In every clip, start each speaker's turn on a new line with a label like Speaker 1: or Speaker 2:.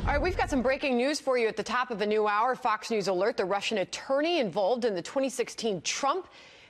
Speaker 1: All right, we've got some breaking news for you at the top of a new hour. Fox News alert: the Russian attorney involved in the 2016 Trump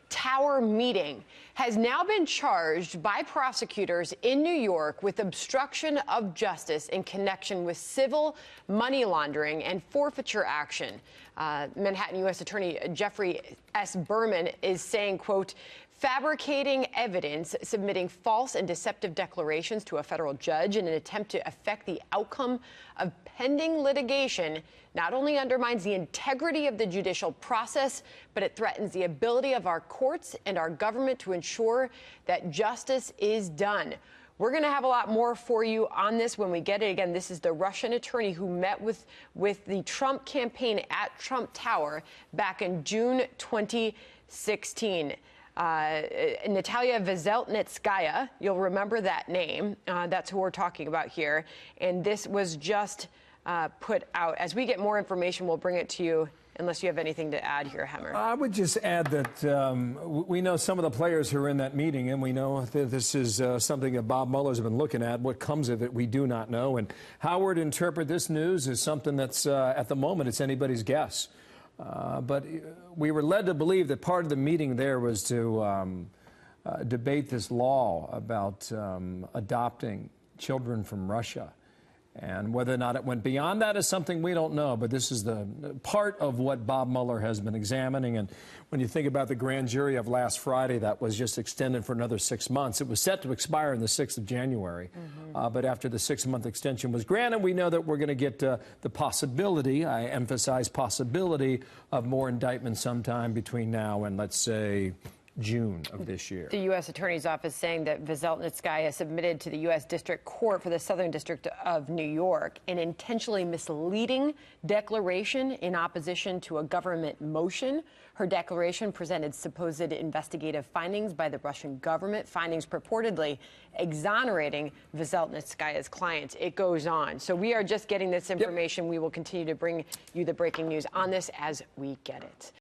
Speaker 1: Tower meeting has now been charged by prosecutors in New York with obstruction of justice in connection with civil money laundering and forfeiture action. Manhattan U.S. Attorney Jeffrey S. Berman is saying, quote, fabricating evidence, submitting false and deceptive declarations to a federal judge in an attempt to affect the outcome of pending litigation not only undermines the integrity of the judicial process, but it threatens the ability of our courts and our government to ensure that justice is done. We're going to have a lot more for you on this when we get it. Again, this is the Russian attorney who met with the Trump campaign at Trump Tower back in June 2016. Natalia Veselnitskaya, you'll remember that name. That's who we're talking about here. And this was just put out. As we get more information, we'll bring it to you, unless you have anything to add here, Hemmer.
Speaker 2: I would just add that we know some of the players who are in that meeting, and we know that this is something that Bob Mueller's been looking at. What comes of it, we do not know. And how we're to interpret this news is something that's, at the moment, it's anybody's guess. But we were led to believe that part of the meeting there was to debate this law about adopting children from Russia. And whether or not it went beyond that is something we don't know. But this is the part of what Bob Mueller has been examining. And when you think about the grand jury of last Friday, that was just extended for another 6 months. It was set to expire on the 6th of January. But after the 6-month extension was granted, we know that we're going to get the possibility, I emphasize possibility, of more indictments sometime between now and, let's say, June of this year.
Speaker 1: The U.S. Attorney's Office saying that Veselnitskaya submitted to the U.S. District Court for the Southern District of New York an intentionally misleading declaration in opposition to a government motion. Her declaration presented supposed investigative findings by the Russian government, findings purportedly exonerating Veselnitskaya's clients. It goes on. So we are just getting this information. Yep. We will continue to bring you the breaking news on this as we get it.